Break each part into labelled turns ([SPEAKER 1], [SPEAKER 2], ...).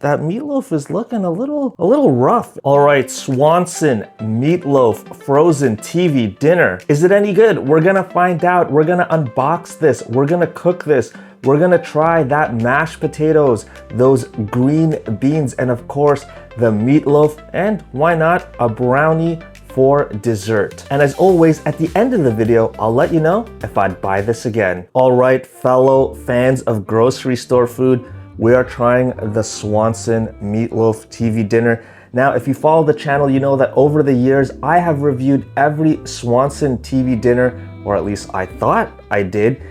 [SPEAKER 1] That meatloaf is looking a little rough. All right, Swanson meatloaf frozen TV dinner. Is it any good? We're gonna find out. We're gonna unbox this. We're gonna cook this. We're gonna try that mashed potatoes, those green beans, and of course, the meatloaf, and why not a brownie for dessert. And as always, at the end of the video, I'll let you know if I'd buy this again. All right, fellow fans of grocery store food, we are trying the Swanson meatloaf TV dinner. Now, if you follow the channel, you know that over the years, I have reviewed every Swanson TV dinner, or at least I thought I did,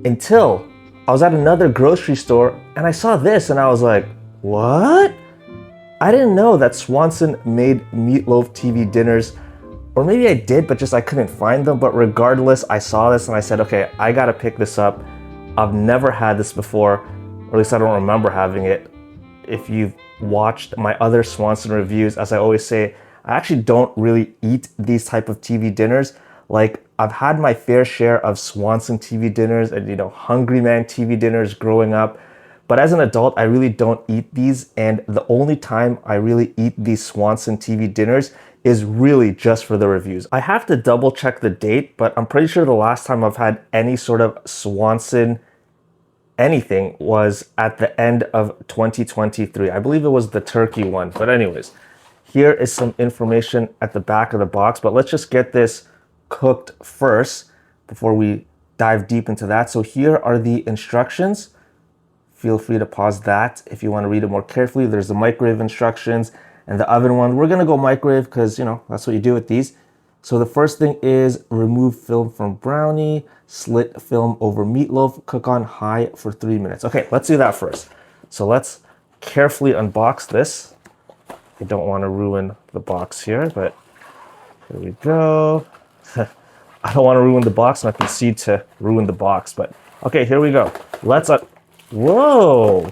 [SPEAKER 1] until I was at another grocery store and I saw this and I was like, what? I didn't know that Swanson made meatloaf TV dinners, or maybe I did, but just I couldn't find them. But regardless, I saw this and I said, okay, I gotta pick this up. I've never had this before, or at least I don't remember having it. If you've watched my other Swanson reviews, as I always say, I actually don't really eat these type of TV dinners. Like, I've had my fair share of Swanson TV dinners and, Hungry Man TV dinners growing up. But as an adult, I really don't eat these. And the only time I really eat these Swanson TV dinners is really just for the reviews. I have to double check the date, but I'm pretty sure the last time I've had any sort of Swanson anything was at the end of 2023. I believe it was the turkey one. But anyways, here is some information at the back of the box. But let's just get this cooked first before we dive deep into that. So here are the instructions. Feel free to pause that if you want to read it more carefully. There's the microwave instructions and the oven one. We're gonna go microwave because that's what you do with these. So the first thing is remove film from brownie, slit film over meatloaf, cook on high for 3 minutes. Okay, let's do that first. So let's carefully unbox this. I don't want to ruin the box here, but here we go. I don't want to ruin the box, and I proceed to ruin the box, but okay, here we go. Whoa.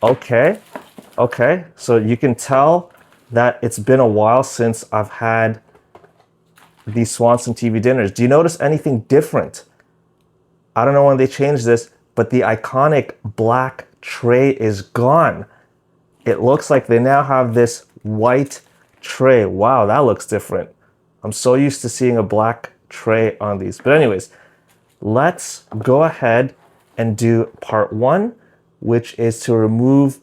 [SPEAKER 1] Okay. So you can tell that it's been a while since I've had these Swanson TV dinners. Do you notice anything different? I don't know when they changed this, but the iconic black tray is gone. It looks like they now have this white tray. Wow, that looks different. I'm so used to seeing a black tray on these. But anyways, let's go ahead and do part one, which is to remove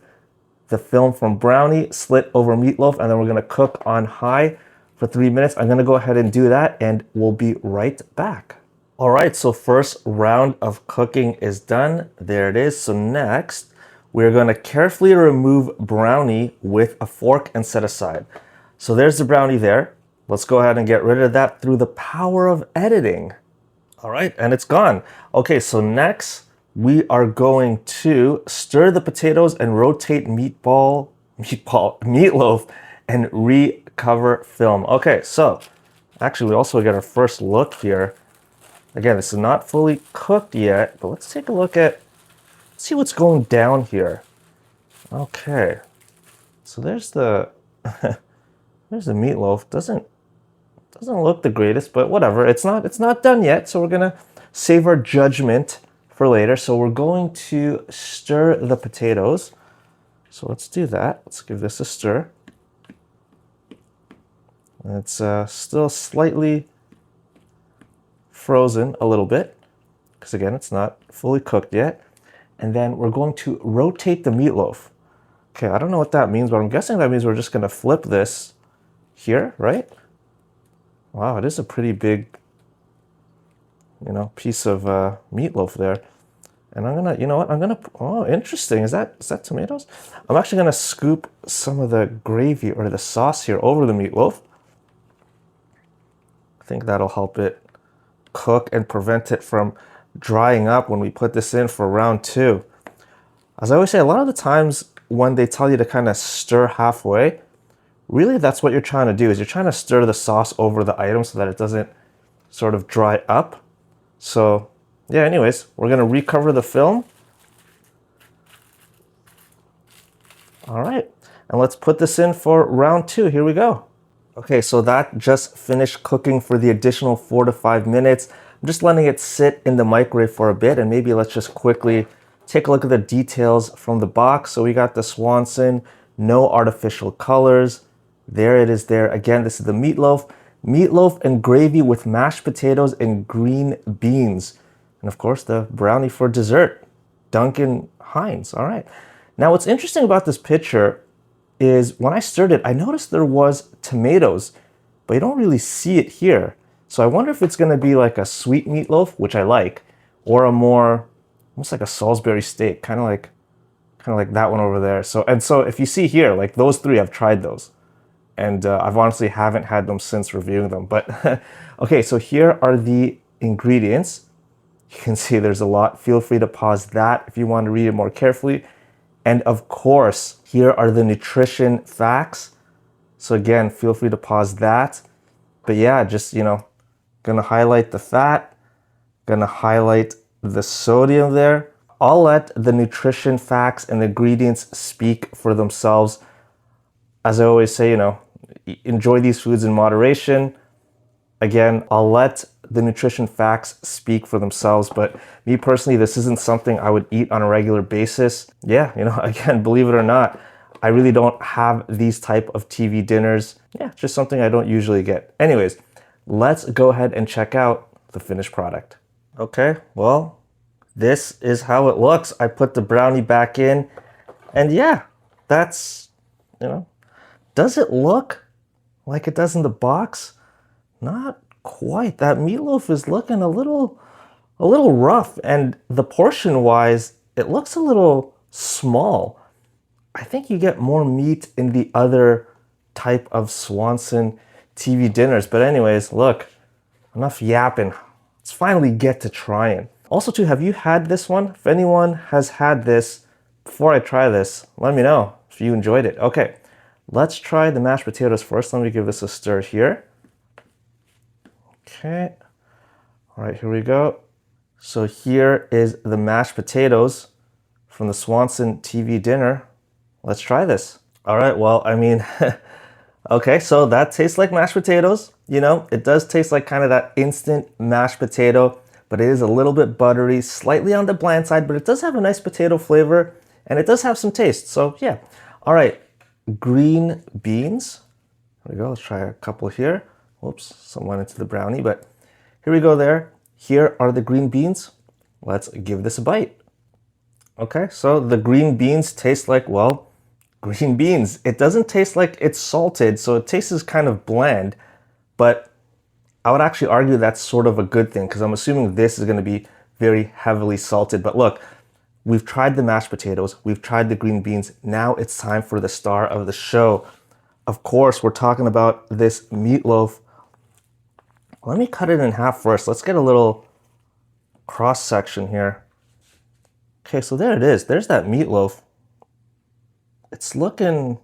[SPEAKER 1] the film from brownie, slit over meatloaf, and then we're gonna cook on high for 3 minutes. I'm gonna go ahead and do that and we'll be right back. All right, so first round of cooking is done. There it is. So next, we're gonna carefully remove brownie with a fork and set aside. So there's the brownie there. Let's go ahead and get rid of that through the power of editing. All right, and it's gone. Okay, so next we are going to stir the potatoes and rotate meatloaf and recover film. Okay, so actually we also get our first look here. Again, this is not fully cooked yet, but let's take a look at, see what's going down here. Okay, so there's the there's the meatloaf. Doesn't look the greatest, but whatever. It's not done yet, so we're gonna save our judgment for later. So we're going to stir the potatoes. So let's do that. Let's give this a stir. It's still slightly frozen a little bit, because again, it's not fully cooked yet. And then we're going to rotate the meatloaf. Okay, I don't know what that means, but I'm guessing that means we're just gonna flip this here, right? Wow, it is a pretty big, piece of meatloaf there. And I'm gonna, oh, interesting. Is that tomatoes? I'm actually gonna scoop some of the gravy or the sauce here over the meatloaf. I think that'll help it cook and prevent it from drying up when we put this in for round two. As I always say, a lot of the times when they tell you to kind of stir halfway, really that's what you're trying to do, is you're trying to stir the sauce over the item so that it doesn't sort of dry up. So yeah, anyways, we're gonna recover the film. All right, and let's put this in for round two. Here we go. Okay, so that just finished cooking for the additional 4 to 5 minutes. I'm just letting it sit in the microwave for a bit, and maybe let's just quickly Take a look at the details from the box. So we got the Swanson, no artificial colors. There it is there. Again, this is the meatloaf. Meatloaf and gravy with mashed potatoes and green beans. And of course, the brownie for dessert. Duncan Hines. All right. Now, what's interesting about this picture is when I stirred it, I noticed there was tomatoes, but you don't really see it here. So I wonder if it's going to be like a sweet meatloaf, which I like, or a more, almost like a Salisbury steak, kind of like that one over there. So if you see here, like those three, I've tried those. And I've honestly haven't had them since reviewing them. But okay, so here are the ingredients. You can see there's a lot. Feel free to pause that if you want to read it more carefully. And of course, here are the nutrition facts. So again, feel free to pause that. But yeah, just, gonna highlight the fat, gonna highlight the sodium there. I'll let the nutrition facts and the ingredients speak for themselves. As I always say, enjoy these foods in moderation. Again, I'll let the nutrition facts speak for themselves, but me personally, this isn't something I would eat on a regular basis. Yeah, again, believe it or not, I really don't have these type of TV dinners. Yeah, just something I don't usually get. Anyways, let's go ahead and check out the finished product. Okay, well, this is how it looks. I put the brownie back in, and yeah, that's, does it look like it does in the box? Not quite. That meatloaf is looking a little rough, and the portion wise, it looks a little small. I think you get more meat in the other type of Swanson TV dinners. But anyways, look, enough yapping. Let's finally get to trying. Also too, have you had this one? If anyone has had this, before I try this, let me know if you enjoyed it. Okay, let's try the mashed potatoes first. Let me give this a stir here. Okay, all right, here we go. So here is the mashed potatoes from the Swanson TV dinner. Let's try this. All right, well, I mean, okay, so that tastes like mashed potatoes. It does taste like kind of that instant mashed potato, but it is a little bit buttery, slightly on the bland side, but it does have a nice potato flavor, and it does have some taste. So yeah, all right, green beans. There we go, let's try a couple here. Whoops, some went into the brownie, but here we go there. Here are the green beans. Let's give this a bite. Okay, so the green beans taste like, well, green beans. It doesn't taste like it's salted, so it tastes kind of bland, but I would actually argue that's sort of a good thing because I'm assuming this is going to be very heavily salted. But look, we've tried the mashed potatoes, we've tried the green beans. Now it's time for the star of the show. Of course, we're talking about this meatloaf. Let me cut it in half first. Let's get a little cross section here. Okay, so there it is. There's that meatloaf. It's looking,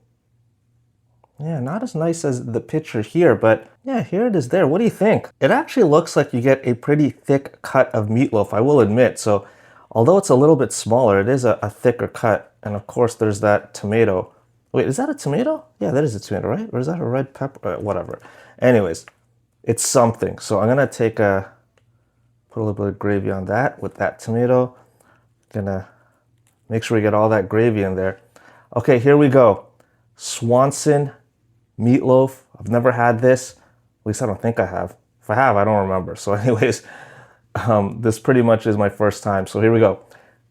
[SPEAKER 1] yeah, not as nice as the picture here, but yeah, here it is there. What do you think? It actually looks like you get a pretty thick cut of meatloaf, I will admit. So although it's a little bit smaller, it is a thicker cut. And of course, there's that tomato. Wait, is that a tomato? Yeah, that is a tomato, right? Or is that a red pepper? Whatever. Anyways, it's something. So I'm gonna put a little bit of gravy on that with that tomato. Gonna make sure we get all that gravy in there. Okay, here we go. Swanson meatloaf. I've never had this. At least I don't think I have. If I have, I don't remember. So anyways, this pretty much is my first time. So here we go.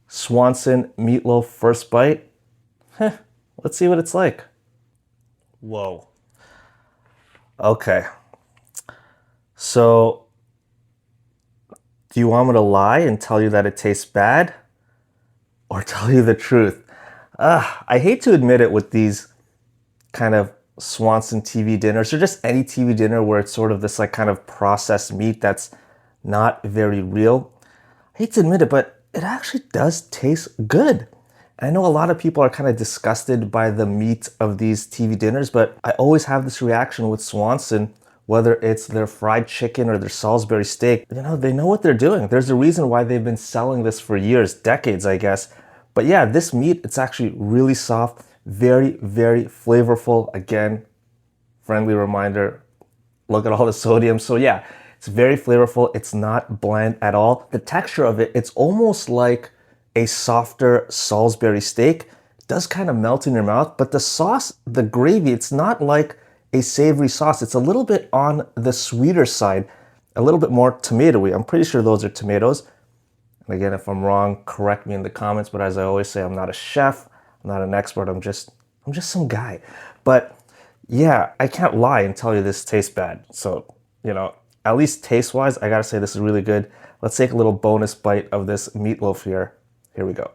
[SPEAKER 1] Swanson meatloaf first bite. Let's see what it's like. Whoa. Okay. So, do you want me to lie and tell you that it tastes bad? Or tell you the truth? I hate to admit it with these kind of Swanson TV dinners, or just any TV dinner where it's sort of this like kind of processed meat that's not very real. I hate to admit it, but it actually does taste good. I know a lot of people are kind of disgusted by the meat of these TV dinners, but I always have this reaction with Swanson, whether it's their fried chicken or their Salisbury steak. They know what they're doing. There's a reason why they've been selling this for years, decades, I guess. But yeah, this meat, it's actually really soft, very, very flavorful. Again, friendly reminder, look at all the sodium. So yeah, it's very flavorful. It's not bland at all. The texture of it, it's almost like a softer Salisbury steak. It does kind of melt in your mouth, but the sauce, the gravy, it's not like a savory sauce. It's a little bit on the sweeter side, a little bit more tomatoey. I'm pretty sure those are tomatoes. And again, if I'm wrong, correct me in the comments, but as I always say, I'm not a chef, I'm not an expert, I'm just some guy. But yeah, I can't lie and tell you this tastes bad. So, you know, at least taste-wise, I gotta say this is really good. Let's take a little bonus bite of this meatloaf here. Here we go.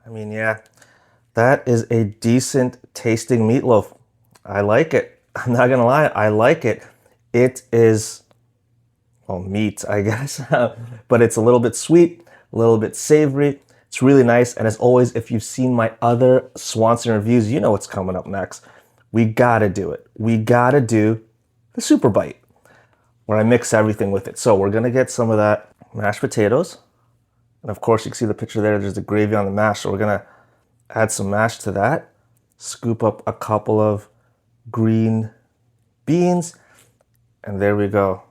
[SPEAKER 1] I mean, yeah, that is a decent tasting meatloaf. I like it. I'm not gonna lie, I like it. It is, well, meat, I guess, but it's a little bit sweet, a little bit savory. It's really nice. And as always, if you've seen my other Swanson reviews, you know what's coming up next. We gotta do it. We gotta do the super bite, where I mix everything with it. So we're gonna get some of that mashed potatoes. And of course, you can see the picture there, there's the gravy on the mash. So we're gonna add some mash to that, scoop up a couple of green beans, and there we go.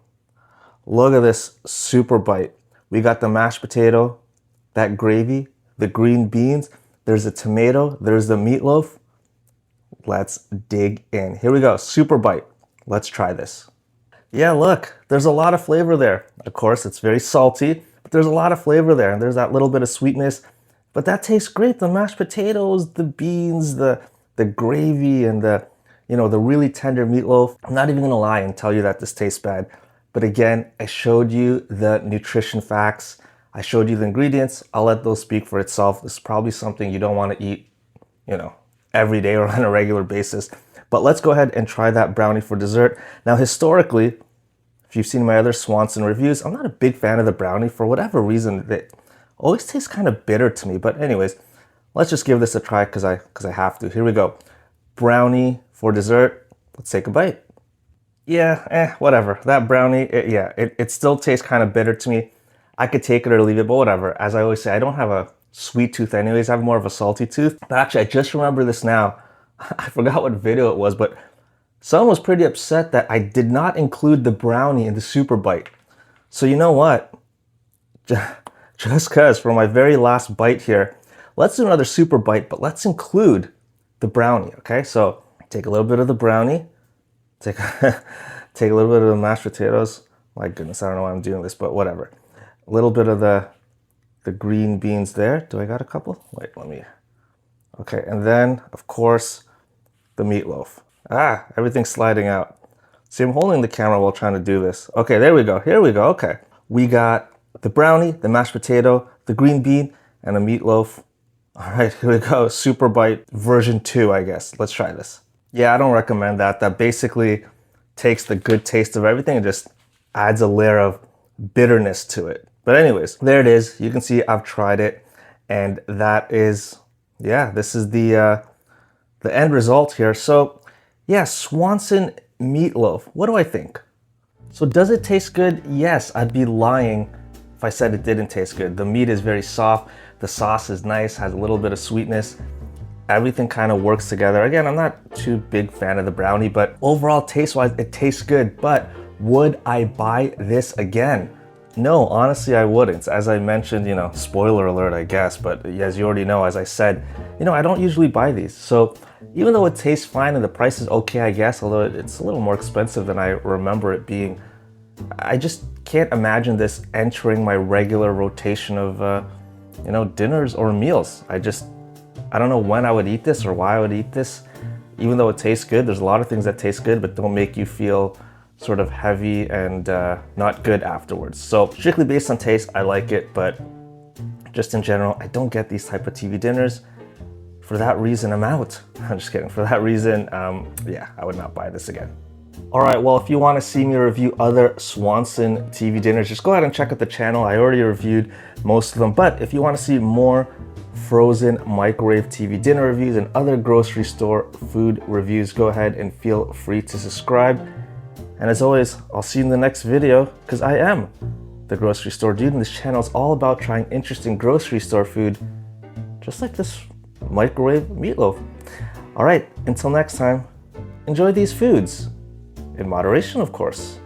[SPEAKER 1] Look at this super bite. We got the mashed potato, that gravy, the green beans, there's a tomato, there's the meatloaf. Let's dig in. Here we go, super bite. Let's try this. Yeah, look, there's a lot of flavor there. Of course, it's very salty, but there's a lot of flavor there. And there's that little bit of sweetness, but that tastes great. The mashed potatoes, the beans, the gravy, and the really tender meatloaf. I'm not even gonna lie and tell you that this tastes bad. But again, I showed you the nutrition facts. I showed you the ingredients. I'll let those speak for itself. This is probably something you don't want to eat, every day or on a regular basis. But let's go ahead and try that brownie for dessert. Now, historically, if you've seen my other Swanson reviews, I'm not a big fan of the brownie for whatever reason. It always tastes kind of bitter to me. But anyways, let's just give this a try because I have to. Here we go. Brownie for dessert. Let's take a bite. Yeah, whatever. That brownie, it still tastes kind of bitter to me. I could take it or leave it, but whatever. As I always say, I don't have a sweet tooth anyways. I have more of a salty tooth. But actually, I just remember this now. I forgot what video it was, but someone was pretty upset that I did not include the brownie in the super bite. So you know what? Just because for my very last bite here, let's do another super bite, but let's include the brownie, okay? So take a little bit of the brownie, take a little bit of the mashed potatoes. My goodness, I don't know why I'm doing this, but whatever. A little bit of the green beans there. Do I got a couple? Wait, okay, and then, of course, the meatloaf. Everything's sliding out. See, I'm holding the camera while trying to do this. Okay, there we go. Here we go. Okay. We got the brownie, the mashed potato, the green bean, and the meatloaf. All right, here we go. Super bite version 2, I guess. Let's try this. Yeah, I don't recommend that. That basically takes the good taste of everything and just adds a layer of bitterness to it. But anyways, there it is. You can see I've tried it, and that is, this is the end result here. So yeah, Swanson meatloaf. What do I think? So does it taste good? Yes, I'd be lying if I said it didn't taste good. The meat is very soft. The sauce is nice, has a little bit of sweetness. Everything kind of works together. Again, I'm not too big fan of the brownie, but overall taste-wise, it tastes good. But would I buy this again? No, honestly, I wouldn't. As I mentioned, spoiler alert, I guess, but as you already know, as I said, I don't usually buy these. So even though it tastes fine and the price is okay, I guess, although it's a little more expensive than I remember it being, I just can't imagine this entering my regular rotation of, dinners or meals. I don't know when I would eat this or why I would eat this. Even though it tastes good, there's a lot of things that taste good, but don't make you feel sort of heavy and not good afterwards. So strictly based on taste, I like it, but just in general, I don't get these type of TV dinners. For that reason, I'm out. I'm just kidding. For that reason, I would not buy this again. All right, well, if you want to see me review other Swanson TV dinners, just go ahead and check out the channel. I already reviewed most of them, but if you want to see more frozen microwave TV dinner reviews and other grocery store food reviews, go ahead and feel free to subscribe. And as always, I'll see you in the next video, because I am the grocery store dude, and this channel is all about trying interesting grocery store food, just like this microwave meatloaf. All right, until next time, enjoy these foods. In moderation, of course.